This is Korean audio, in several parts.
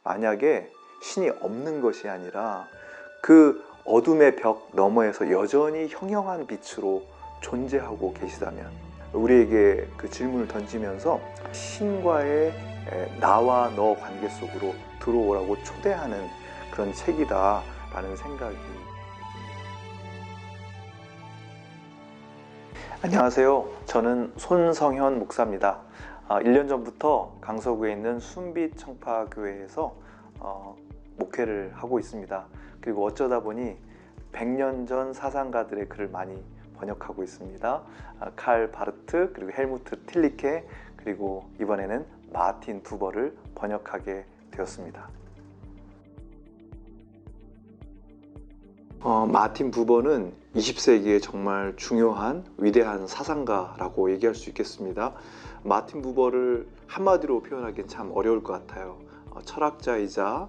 만약에 신이 없는 것이 아니라 그 어둠의 벽 너머에서 여전히 형형한 빛으로 존재하고 계시다면, 우리에게 그 질문을 던지면서 신과의 나와 너 관계 속으로 들어오라고 초대하는 그런 책이다 라는 생각이. 안녕하세요. 저는 손성현 목사입니다. 1년 전부터 강서구에 있는 순빛 청파교회에서 목회를 하고 있습니다. 그리고 어쩌다 보니 100년 전 사상가들의 글을 많이 번역하고 있습니다. 칼 바르트, 그리고 헬무트 틸리케, 그리고 이번에는 마틴 부버를 번역하게 되었습니다. 마틴 부버는 20세기에 정말 중요한 위대한 사상가라고 얘기할 수 있겠습니다. 마틴 부버를 한마디로 표현하기엔 참 어려울 것 같아요. 철학자이자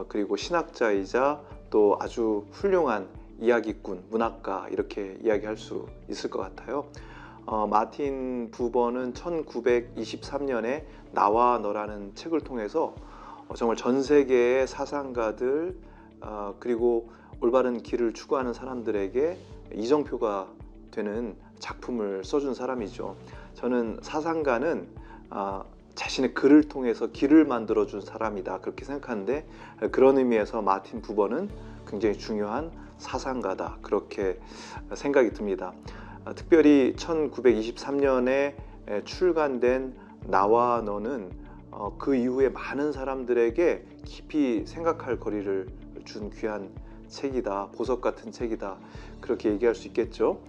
그리고 신학자이자 또 아주 훌륭한 이야기꾼, 문학가, 이렇게 이야기할 수 있을 것 같아요. 마틴 부버는 1923년에 나와 너라는 책을 통해서 정말 전 세계의 사상가들 그리고 올바른 길을 추구하는 사람들에게 이정표가 되는 작품을 써준 사람이죠. 저는 사상가는 자신의 글을 통해서 길을 만들어준 사람이다, 그렇게 생각하는데, 그런 의미에서 마틴 부버는 굉장히 중요한 사상가다, 그렇게 생각이 듭니다. 특별히 1923년에 출간된 나와 너는 그 이후에 많은 사람들에게 깊이 생각할 거리를 준 귀한 책이다, 보석 같은 책이다, 그렇게 얘기할 수 있겠죠.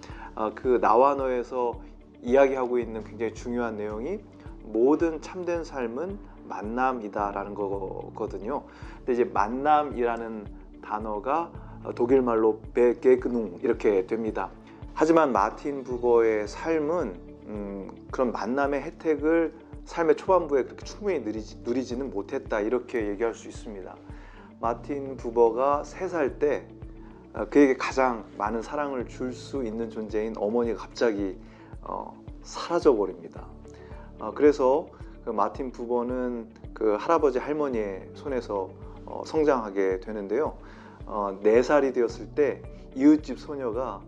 그 나와 너에서 이야기하고 있는 굉장히 중요한 내용이 모든 참된 삶은 만남이다 라는 거거든요. 근데 이제 만남이라는 단어가 독일말로 베게그눈 이렇게 됩니다. 하지만 마틴 부버의 삶은 그런 만남의 혜택을 삶의 초반부에 그렇게 충분히 누리지는 못했다, 이렇게 얘기할 수 있습니다. 마틴 부버가 3살 때 그에게 가장 많은 사랑을 줄 수 있는 존재인 어머니가 갑자기 사라져 버립니다. 그래서 그 마틴 부버는 그 할아버지 할머니의 손에서 성장하게 되는데요. 4살이 되었을 때 이웃집 소녀가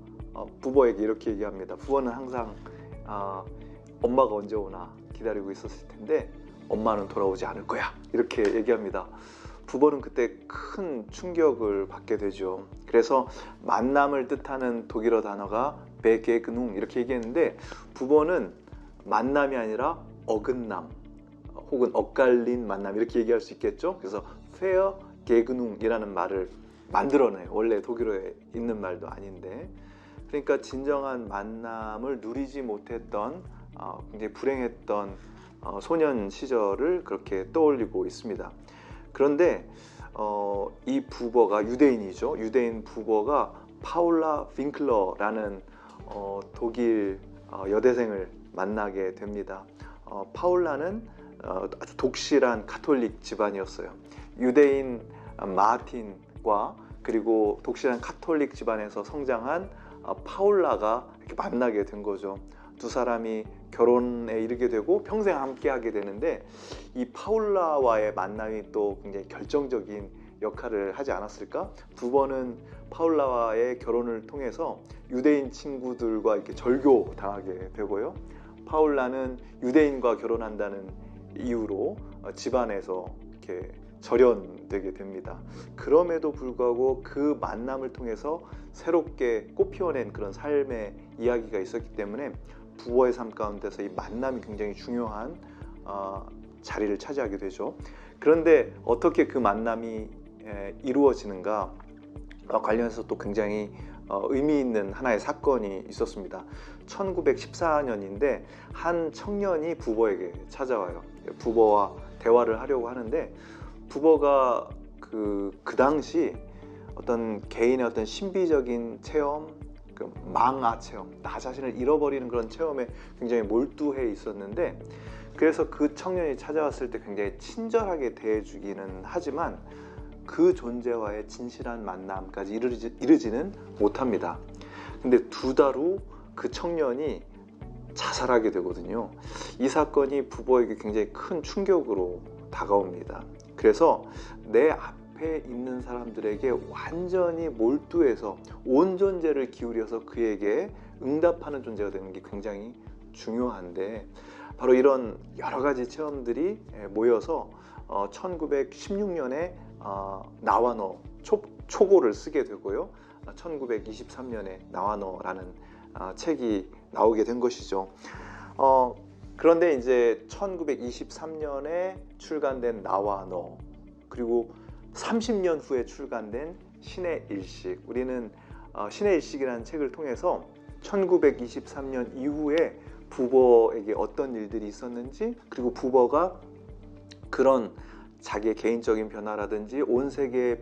부버에게 이렇게 얘기합니다. 부버는 항상 엄마가 언제 오나 기다리고 있었을 텐데 엄마는 돌아오지 않을 거야, 이렇게 얘기합니다. 부버는 그때 큰 충격을 받게 되죠. 그래서 만남을 뜻하는 독일어 단어가 베게그눈 이렇게 얘기했는데, 부버는 만남이 아니라 어긋남 혹은 엇갈린 만남, 이렇게 얘기할 수 있겠죠. 그래서 페어 게그눈이라는 말을 만들어내요. 원래 독일어에 있는 말도 아닌데. 그러니까 진정한 만남을 누리지 못했던 굉장히 불행했던 소년 시절을 그렇게 떠올리고 있습니다. 그런데 이 부버가 유대인이죠. 유대인 부버가 파울라 핑클러라는 독일 여대생을 만나게 됩니다. 파울라는 아주 독실한 가톨릭 집안이었어요. 유대인 마틴과 그리고 독실한 가톨릭 집안에서 성장한 파울라가 이렇게 만나게 된 거죠. 두 사람이 결혼에 이르게 되고 평생 함께 하게 되는데, 이 파울라와의 만남이 또 굉장히 결정적인 역할을 하지 않았을까? 부버는 파울라와의 결혼을 통해서 유대인 친구들과 이렇게 절교당하게 되고요. 파울라는 유대인과 결혼한다는 이유로 집안에서 이렇게 절연되게 됩니다. 그럼에도 불구하고 그 만남을 통해서 새롭게 꽃피워낸 그런 삶의 이야기가 있었기 때문에 부버의 삶 가운데서 이 만남이 굉장히 중요한 자리를 차지하게 되죠. 그런데 어떻게 그 만남이 이루어지는가 관련해서 또 굉장히 의미 있는 하나의 사건이 있었습니다. 1914년인데 한 청년이 부버에게 찾아와요. 부버와 대화를 하려고 하는데, 부버가 그 당시 어떤 개인의 어떤 신비적인 체험, 그 망아 체험, 나 자신을 잃어버리는 그런 체험에 굉장히 몰두해 있었는데, 그래서 그 청년이 찾아왔을 때 굉장히 친절하게 대해주기는 하지만 그 존재와의 진실한 만남까지 이르지는 못합니다. 근데 2달 후 그 청년이 자살하게 되거든요. 이 사건이 부버에게 굉장히 큰 충격으로 다가옵니다. 그래서 내 앞에 있는 사람들에게 완전히 몰두해서 온 존재를 기울여서 그에게 응답하는 존재가 되는 게 굉장히 중요한데, 바로 이런 여러 가지 체험들이 모여서 1916년에 나와 너 초고를 쓰게 되고요. 1923년에 나와 너라는 책이 나오게 된 것이죠. 그런데 이제 1923년에 출간된 나와 너, 그리고 30년 후에 출간된 신의 일식. 우리는 신의 일식이라는 책을 통해서 1923년 이후에 부버에게 어떤 일들이 있었는지, 그리고 부버가 그런 자기의 개인적인 변화라든지 온 세계의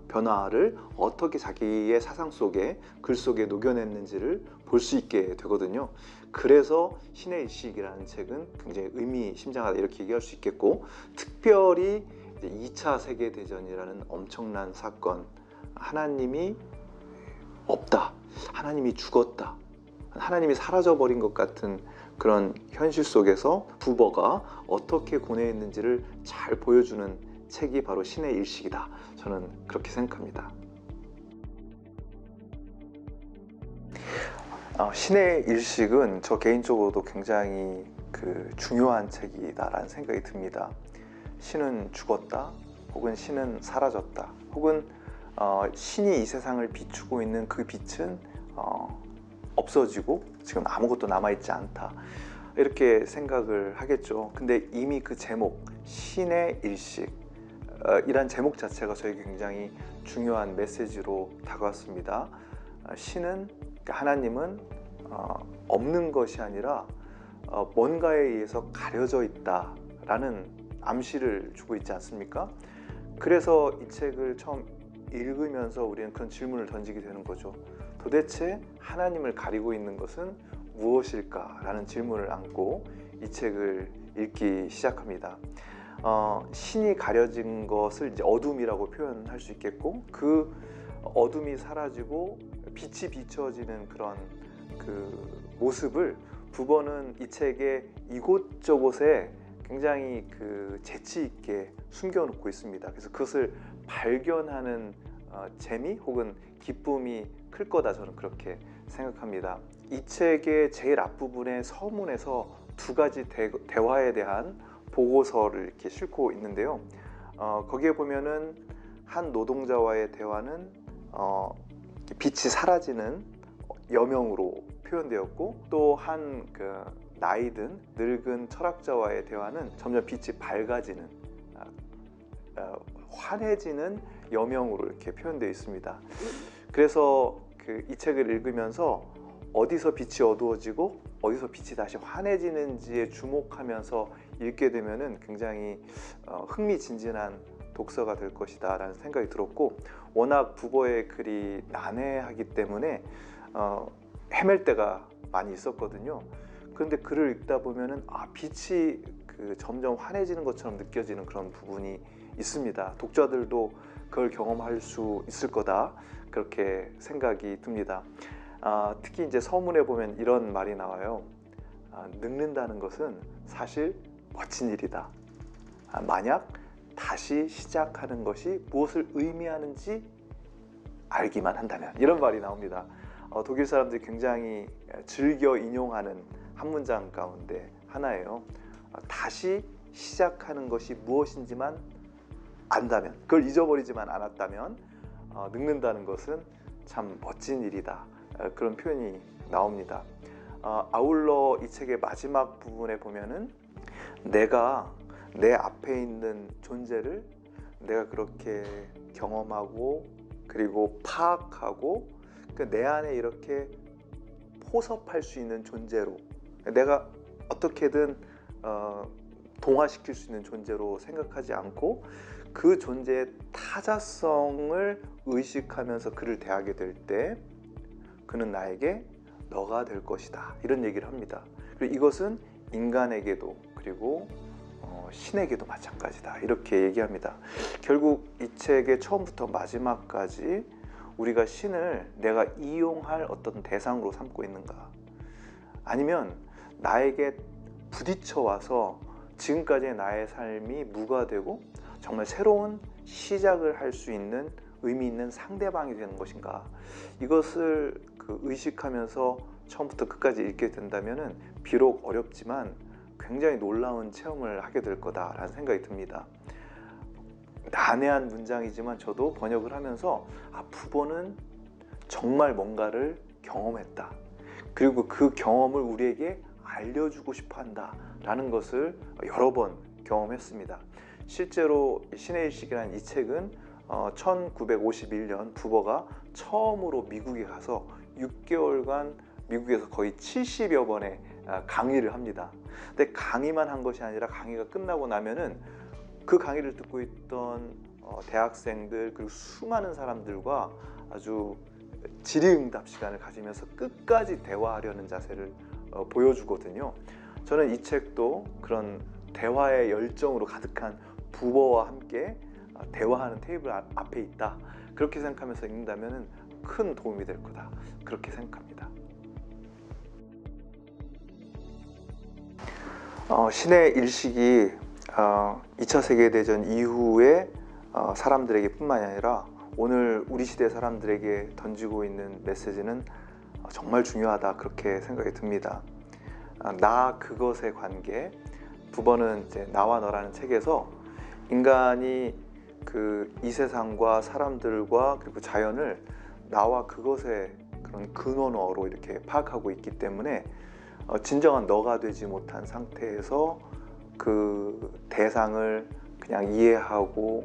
변화를 어떻게 자기의 사상 속에, 글 속에 녹여냈는지를 볼 수 있게 되거든요. 그래서 신의 일식이라는 책은 굉장히 의미심장하다 이렇게 얘기할 수 있겠고, 특별히 2차 세계대전이라는 엄청난 사건, 하나님이 없다, 하나님이 죽었다, 하나님이 사라져버린 것 같은 그런 현실 속에서 부버가 어떻게 고뇌했는지를 잘 보여주는 책이 바로 신의 일식이다. 저는 그렇게 생각합니다. 신의 일식은 저 개인적으로도 굉장히 중요한 책이다라는 생각이 듭니다. 신은 죽었다, 혹은 신은 사라졌다, 혹은 신이 이 세상을 비추고 있는 그 빛은 없어지고 지금 아무것도 남아있지 않다, 이렇게 생각을 하겠죠. 근데 이미 그 제목, 신의 일식 이란 제목 자체가 저에게 굉장히 중요한 메시지로 다가왔습니다. 신은, 하나님은 없는 것이 아니라 뭔가에 의해서 가려져 있다라는 암시를 주고 있지 않습니까? 그래서 이 책을 처음 읽으면서 우리는 그런 질문을 던지게 되는 거죠. 도대체 하나님을 가리고 있는 것은 무엇일까? 라는 질문을 안고 이 책을 읽기 시작합니다. 신이 가려진 것을 이제 어둠이라고 표현할 수 있겠고, 그 어둠이 사라지고 빛이 비춰지는 그런 모습을 부버는 이 책의 이곳저곳에 굉장히 재치 있게 숨겨놓고 있습니다. 그래서 그것을 발견하는 재미 혹은 기쁨이 클 거다, 저는 그렇게 생각합니다. 이 책의 제일 앞부분에 서문에서 두 가지 대화에 대한 보고서를 이렇게 싣고 있는데요. 거기에 보면은 한 노동자와의 대화는 빛이 사라지는 여명으로 표현되었고, 또 한 나이든 늙은 철학자와의 대화는 점점 빛이 밝아지는, 환해지는 여명으로 이렇게 표현되어 있습니다. 그래서 이 책을 읽으면서 어디서 빛이 어두워지고 어디서 빛이 다시 환해지는지에 주목하면서 읽게 되면은 굉장히 흥미진진한 독서가 될 것이다 라는 생각이 들었고, 워낙 부버의 글이 난해하기 때문에 헤맬 때가 많이 있었거든요. 그런데 글을 읽다 보면은 빛이 점점 환해지는 것처럼 느껴지는 그런 부분이 있습니다. 독자들도 그걸 경험할 수 있을 거다, 그렇게 생각이 듭니다. 특히 이제 서문에 보면 이런 말이 나와요. 늙는다는 것은 사실 멋진 일이다. 만약 다시 시작하는 것이 무엇을 의미하는지 알기만 한다면, 이런 말이 나옵니다. 독일 사람들이 굉장히 즐겨 인용하는 한 문장 가운데 하나예요. 다시 시작하는 것이 무엇인지만 안다면, 그걸 잊어버리지만 않았다면 늙는다는 것은 참 멋진 일이다, 그런 표현이 나옵니다. 아울러 이 책의 마지막 부분에 보면은 내가 내 앞에 있는 존재를 내가 그렇게 경험하고 그리고 파악하고 내 안에 이렇게 포섭할 수 있는 존재로, 내가 어떻게든 동화시킬 수 있는 존재로 생각하지 않고 그 존재의 타자성을 의식하면서 그를 대하게 될 때 그는 나에게 너가 될 것이다, 이런 얘기를 합니다. 그리고 이것은 인간에게도 그리고 신에게도 마찬가지다, 이렇게 얘기합니다. 결국 이 책의 처음부터 마지막까지 우리가 신을 내가 이용할 어떤 대상으로 삼고 있는가, 아니면 나에게 부딪혀 와서 지금까지의 나의 삶이 무가되고 정말 새로운 시작을 할 수 있는 의미 있는 상대방이 되는 것인가, 이것을 의식하면서 처음부터 끝까지 읽게 된다면 비록 어렵지만 굉장히 놀라운 체험을 하게 될 거다라는 생각이 듭니다. 난해한 문장이지만 저도 번역을 하면서 부버는 정말 뭔가를 경험했다, 그리고 그 경험을 우리에게 알려주고 싶어 한다 라는 것을 여러 번 경험했습니다. 실제로 신의 일식이라는 이 책은 1951년 부버가 처음으로 미국에 가서 6개월간 미국에서 거의 70여 번의 강의를 합니다. 근데 강의만 한 것이 아니라 강의가 끝나고 나면은 그 강의를 듣고 있던 대학생들 그리고 수많은 사람들과 아주 질의응답 시간을 가지면서 끝까지 대화하려는 자세를 보여주거든요. 저는 이 책도 그런 대화의 열정으로 가득한 부버와 함께 대화하는 테이블 앞에 있다, 그렇게 생각하면서 읽는다면 큰 도움이 될 거다, 그렇게 생각합니다. 신의 일식이 2차 세계대전 이후에 사람들에게 뿐만이 아니라 오늘 우리 시대 사람들에게 던지고 있는 메시지는 정말 중요하다, 그렇게 생각이 듭니다. 나 그것의 관계, 부버는 이제 나와 너라는 책에서 인간이 이 세상과 사람들과 그리고 자연을 나와 그것의 그런 근원어로 이렇게 파악하고 있기 때문에 진정한 너가 되지 못한 상태에서 그 대상을 그냥 이해하고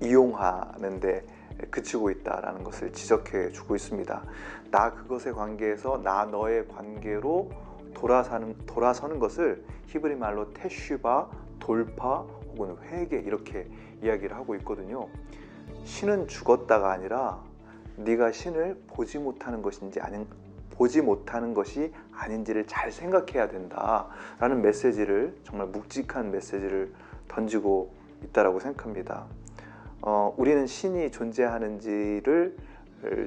이용하는데 그치고 있다라는 것을 지적해 주고 있습니다. 나 그것의 관계에서 나 너의 관계로 돌아서는 것을 히브리 말로 테슈바, 돌파 혹은 회개, 이렇게 이야기를 하고 있거든요. 신은 죽었다가 아니라 네가 신을 보지 못하는 것인지 보지 못하는 것이 아닌지를 잘 생각해야 된다라는 메시지를, 정말 묵직한 메시지를 던지고 있다라고 생각합니다. 우리는 신이 존재하는지를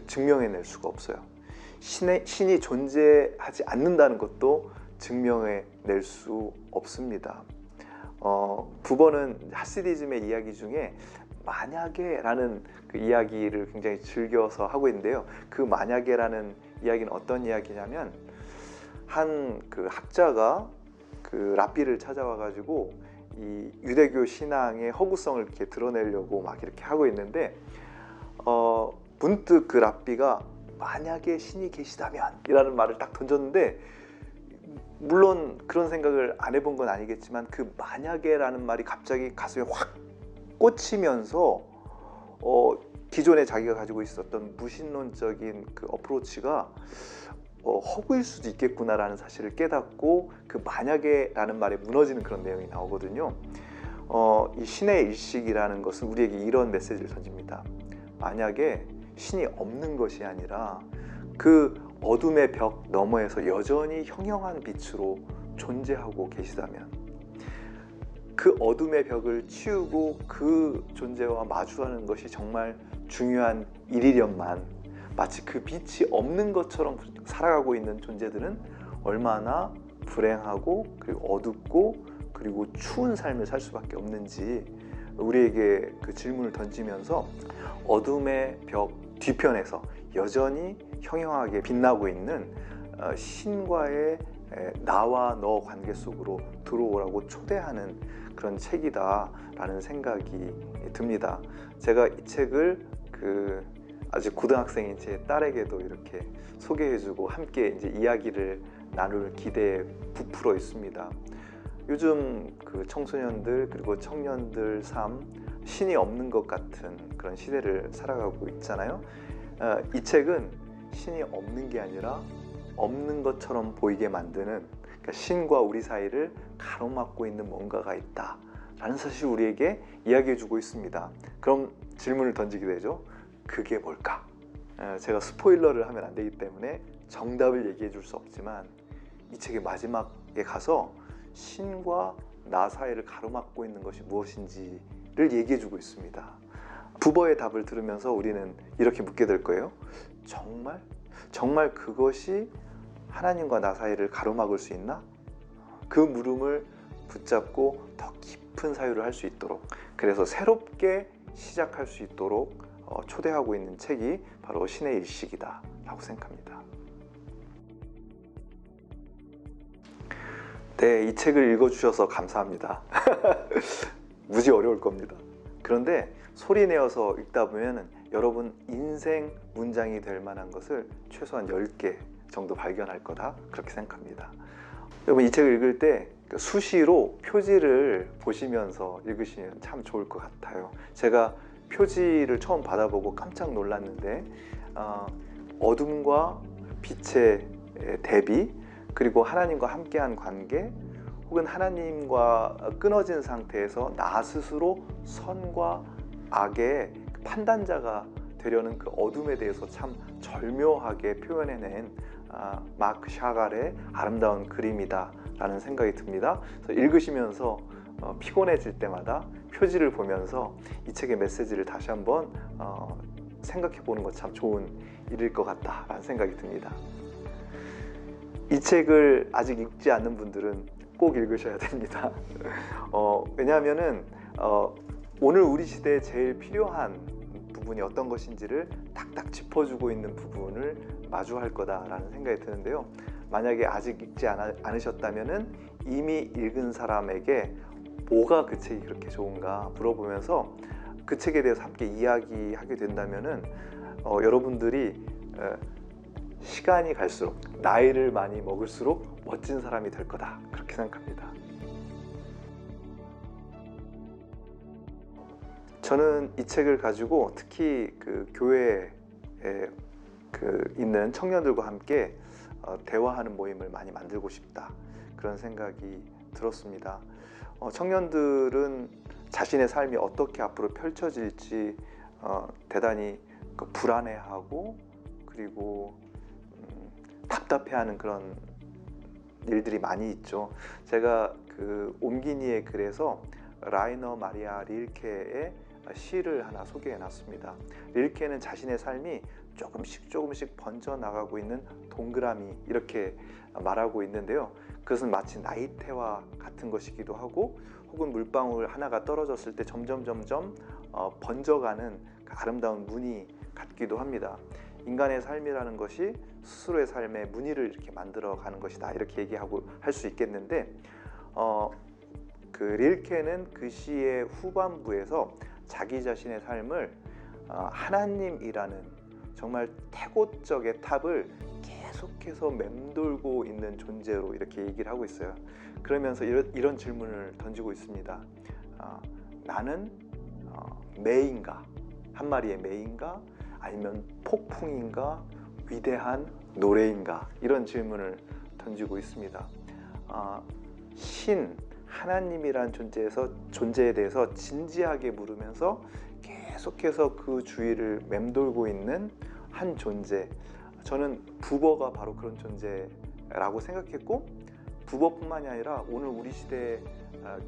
증명해낼 수가 없어요. 신이 존재하지 않는다는 것도 증명해낼 수 없습니다. 부버는 하시디즘의 이야기 중에 만약에 라는 그 이야기를 굉장히 즐겨서 하고 있는데요. 그 만약에라는 이야기는 어떤 이야기냐면 한 학자가 랍비를 찾아와 가지고 이 유대교 신앙의 허구성을 이렇게 드러내려고 막 이렇게 하고 있는데 문득 그 랍비가 만약에 신이 계시다면 이라는 말을 딱 던졌는데, 물론 그런 생각을 안 해본 건 아니겠지만 그 만약에라는 말이 갑자기 가슴에 확 꽂히면서 기존에 자기가 가지고 있었던 무신론적인 그 어프로치가 허구일 수도 있겠구나라는 사실을 깨닫고 그 만약에라는 말에 무너지는 그런 내용이 나오거든요. 이 신의 일식이라는 것은 우리에게 이런 메시지를 던집니다. 만약에 신이 없는 것이 아니라 그 어둠의 벽 너머에서 여전히 형형한 빛으로 존재하고 계시다면, 그 어둠의 벽을 치우고 그 존재와 마주하는 것이 정말 중요한 일이련만, 마치 그 빛이 없는 것처럼 살아가고 있는 존재들은 얼마나 불행하고 그리고 어둡고 그리고 추운 삶을 살 수밖에 없는지 우리에게 그 질문을 던지면서 어둠의 벽 뒤편에서 여전히 형형하게 빛나고 있는 신과의 나와 너 관계 속으로 들어오라고 초대하는 그런 책이다 라는 생각이 듭니다. 제가 이 책을 아직 고등학생인 제 딸에게도 이렇게 소개해주고 함께 이제 이야기를 나눌 기대에 부풀어 있습니다. 요즘 청소년들 그리고 청년들 삶, 신이 없는 것 같은 그런 시대를 살아가고 있잖아요. 이 책은 신이 없는 게 아니라 없는 것처럼 보이게 만드는, 그러니까 신과 우리 사이를 가로막고 있는 뭔가가 있다 라는 사실을 우리에게 이야기해 주고 있습니다. 그럼 질문을 던지게 되죠. 그게 뭘까? 제가 스포일러를 하면 안 되기 때문에 정답을 얘기해 줄 수 없지만 이 책의 마지막에 가서 신과 나 사이를 가로막고 있는 것이 무엇인지를 얘기해 주고 있습니다. 부버의 답을 들으면서 우리는 이렇게 묻게 될 거예요. 정말 그것이 하나님과 나 사이를 가로막을 수 있나? 그 물음을 붙잡고 더 깊이 깊은 사유를 할 수 있도록, 그래서 새롭게 시작할 수 있도록 초대하고 있는 책이 바로 신의 일식이다 라고 생각합니다. 네, 이 책을 읽어주셔서 감사합니다. 무지 어려울 겁니다. 그런데 소리 내어서 읽다 보면 여러분 인생 문장이 될 만한 것을 최소한 10개 정도 발견할 거다, 그렇게 생각합니다. 여러분 이 책을 읽을 때 수시로 표지를 보시면서 읽으시면 참 좋을 것 같아요. 제가 표지를 처음 받아보고 깜짝 놀랐는데 어둠과 빛의 대비, 그리고 하나님과 함께한 관계, 혹은 하나님과 끊어진 상태에서 나 스스로 선과 악의 판단자가 되려는 그 어둠에 대해서 참 절묘하게 표현해낸 마크 샤갈의 아름다운 그림이다 라는 생각이 듭니다. 그래서 읽으시면서 피곤해질 때마다 표지를 보면서 이 책의 메시지를 다시 한번 생각해 보는 것 참 좋은 일일 것 같다 라는 생각이 듭니다. 이 책을 아직 읽지 않는 분들은 꼭 읽으셔야 됩니다. 왜냐하면은 오늘 우리 시대에 제일 필요한 부분이 어떤 것인지를 탁탁 짚어주고 있는 부분을 마주할 거다라는 생각이 드는데요. 만약에 아직 읽지 않으셨다면은 이미 읽은 사람에게 뭐가 그 책이 그렇게 좋은가 물어보면서 그 책에 대해서 함께 이야기하게 된다면은 여러분들이 시간이 갈수록, 나이를 많이 먹을수록 멋진 사람이 될 거다, 그렇게 생각합니다. 저는 이 책을 가지고 특히 그 교회에 있는 청년들과 함께 대화하는 모임을 많이 만들고 싶다, 그런 생각이 들었습니다. 청년들은 자신의 삶이 어떻게 앞으로 펼쳐질지 대단히 불안해하고, 그리고 답답해하는 그런 일들이 많이 있죠. 제가 그 옴기니의 글에서 라이너 마리아 릴케의 시를 하나 소개해 놨습니다. 릴케는 자신의 삶이 조금씩 번져나가고 있는 동그라미, 이렇게 말하고 있는데요. 그것은 마치 나이테와 같은 것이기도 하고, 혹은 물방울 하나가 떨어졌을 때 점점 번져가는 그 아름다운 무늬 같기도 합니다. 인간의 삶이라는 것이 스스로의 삶에 무늬를 이렇게 만들어가는 것이다, 이렇게 얘기하고 할 수 있겠는데, 그 릴케는 그 시의 후반부에서 자기 자신의 삶을 하나님이라는 정말 태고적의 탑을 계속해서 맴돌고 있는 존재로 이렇게 얘기를 하고 있어요. 그러면서 이런 질문을 던지고 있습니다. 나는 매인가, 한 마리의 매인가, 아니면 폭풍인가, 위대한 노래인가, 이런 질문을 던지고 있습니다. 하나님이란 존재에 대해서 진지하게 물으면서 계속해서 그 주위를 맴돌고 있는 한 존재, 저는 부버가 바로 그런 존재라고 생각했고, 부버뿐만이 아니라 오늘 우리 시대에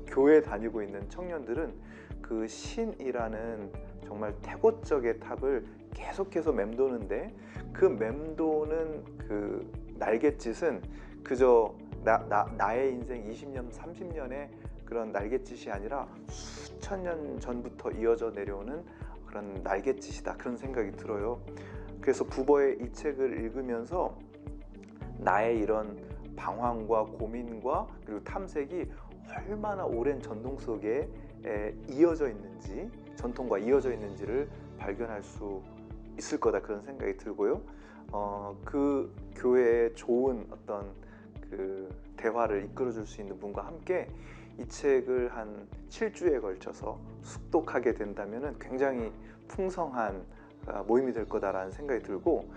교회 다니고 있는 청년들은 그 신이라는 정말 태고적의 탑을 계속해서 맴도는데, 그 맴도는 그 날갯짓은 그저 나의 인생 20년, 30년의 그런 날갯짓이 아니라 수천 년 전부터 이어져 내려오는 그런 날갯짓이다, 그런 생각이 들어요. 그래서 부버의 이 책을 읽으면서 나의 이런 방황과 고민과 그리고 탐색이 얼마나 오랜 전통 속에 이어져 있는지, 전통과 이어져 있는지를 발견할 수 있을 거다, 그런 생각이 들고요. 그 교회의 좋은 어떤 그 대화를 이끌어줄 수 있는 분과 함께 이 책을 한 7주에 걸쳐서 숙독하게 된다면 굉장히 풍성한 모임이 될 거다라는 생각이 들고,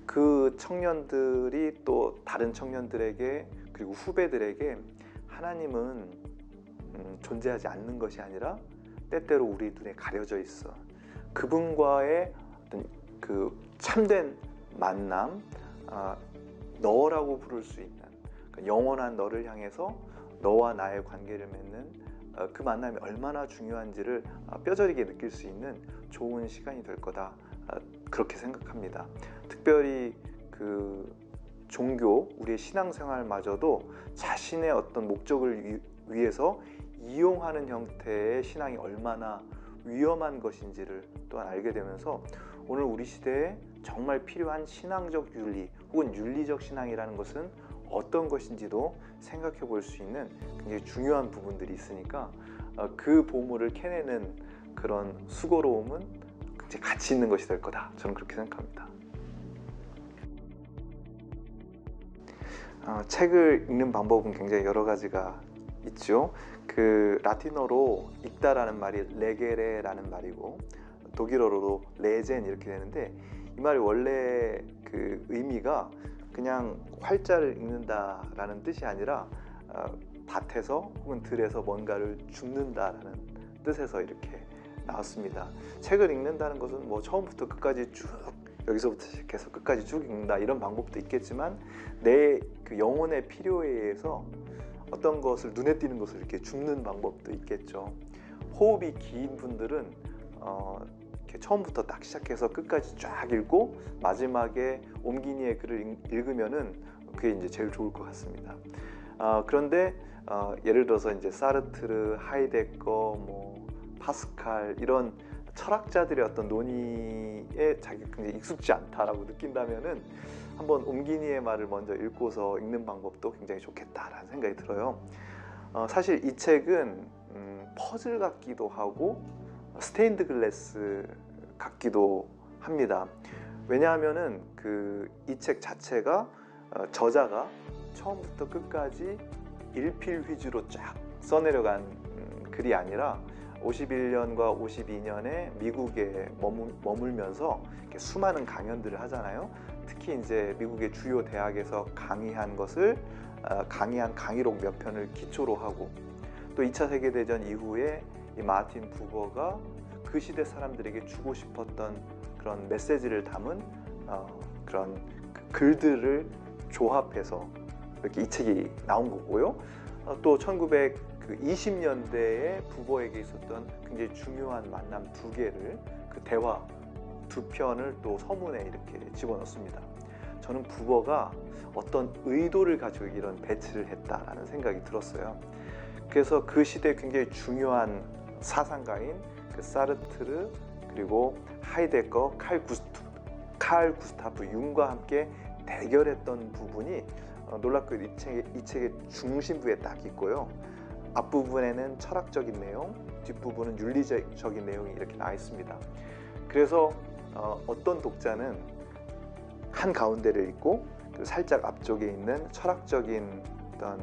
그 청년들이 또 다른 청년들에게, 그리고 후배들에게 하나님은 존재하지 않는 것이 아니라 때때로 우리 눈에 가려져 있어, 그분과의 어떤 그 참된 만남, 너라고 부를 수 있는 영원한 너를 향해서 너와 나의 관계를 맺는 그 만남이 얼마나 중요한지를 뼈저리게 느낄 수 있는 좋은 시간이 될 거다, 그렇게 생각합니다. 특별히 그 종교, 우리의 신앙생활마저도 자신의 어떤 목적을 위해서 이용하는 형태의 신앙이 얼마나 위험한 것인지를 또한 알게 되면서 오늘 우리 시대에 정말 필요한 신앙적 윤리 혹은 윤리적 신앙이라는 것은 어떤 것인지도 생각해 볼 수 있는 굉장히 중요한 부분들이 있으니까 그 보물을 캐내는 그런 수고로움은 굉장히 가치 있는 것이 될 거다. 저는 그렇게 생각합니다. 책을 읽는 방법은 굉장히 여러 가지가 있죠. 그 라틴어로 읽다라는 말이 레게레라는 말이고 독일어로도 레젠 이렇게 되는데 이 말이 원래 그 의미가 그냥 활자를 읽는다라는 뜻이 아니라 밭에서 혹은 들에서 뭔가를 줍는다라는 뜻에서 이렇게 나왔습니다. 책을 읽는다는 것은 뭐 처음부터 끝까지 쭉 여기서부터 시작해서 끝까지 쭉 읽는다 이런 방법도 있겠지만 내 그 영혼의 필요에 의해서 어떤 것을 눈에 띄는 것을 이렇게 줍는 방법도 있겠죠. 호흡이 긴 분들은 이렇게 처음부터 딱 시작해서 끝까지 쫙 읽고 마지막에 옴기니의 글을 읽으면은 그게 이제 제일 좋을 것 같습니다. 그런데 예를 들어서 이제 사르트르, 하이데거, 뭐 파스칼 이런 철학자들의 어떤 논의에 자기가 굉장히 익숙지 않다라고 느낀다면은 한번 옴기니의 말을 먼저 읽고서 읽는 방법도 굉장히 좋겠다라는 생각이 들어요. 사실 이 책은 퍼즐 같기도 하고 스테인드 글래스 같기도 합니다. 왜냐하면은 이 책 자체가 저자가 처음부터 끝까지 일필휘주로 쫙 써내려간 글이 아니라 51년과 52년에 미국에 머물면서 이렇게 수많은 강연들을 하잖아요. 특히 이제 미국의 주요 대학에서 강의한 것을 강의한 강의록 몇 편을 기초로 하고 또 2차 세계대전 이후에 이 마틴 부버가 그 시대 사람들에게 주고 싶었던 그런 메시지를 담은 그런 글들을 조합해서 이렇게 이 책이 나온 거고요. 또 1920년대에 부버에게 있었던 굉장히 중요한 만남 두 개를 그 대화 두 편을 또 서문에 이렇게 집어넣습니다. 저는 부버가 어떤 의도를 가지고 이런 배치를 했다라는 생각이 들었어요. 그래서 그 시대에 굉장히 중요한 사상가인 그 사르트르 그리고 하이데거, 칼 구스타프 융과 함께 대결했던 부분이 놀랍게도 이 책의 중심부에 딱 있고요. 앞부분에는 철학적인 내용, 뒷부분은 윤리적인 내용이 이렇게 나와 있습니다. 그래서 어떤 독자는 한 가운데를 읽고 살짝 앞쪽에 있는 철학적인 어떤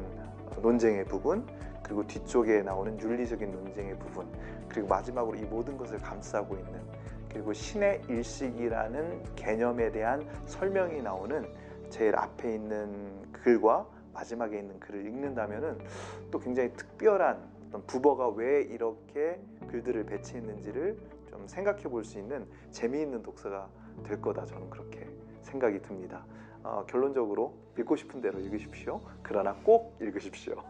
논쟁의 부분, 그리고 뒤쪽에 나오는 윤리적인 논쟁의 부분, 그리고 마지막으로 이 모든 것을 감싸고 있는 그리고 신의 일식이라는 개념에 대한 설명이 나오는 제일 앞에 있는 글과 마지막에 있는 글을 읽는다면은 또 굉장히 특별한 어떤 부버가 왜 이렇게 글들을 배치했는지를 좀 생각해 볼 수 있는 재미있는 독서가 될 거다. 저는 그렇게 생각이 듭니다. 결론적으로 읽고 싶은 대로 읽으십시오. 그러나 꼭 읽으십시오.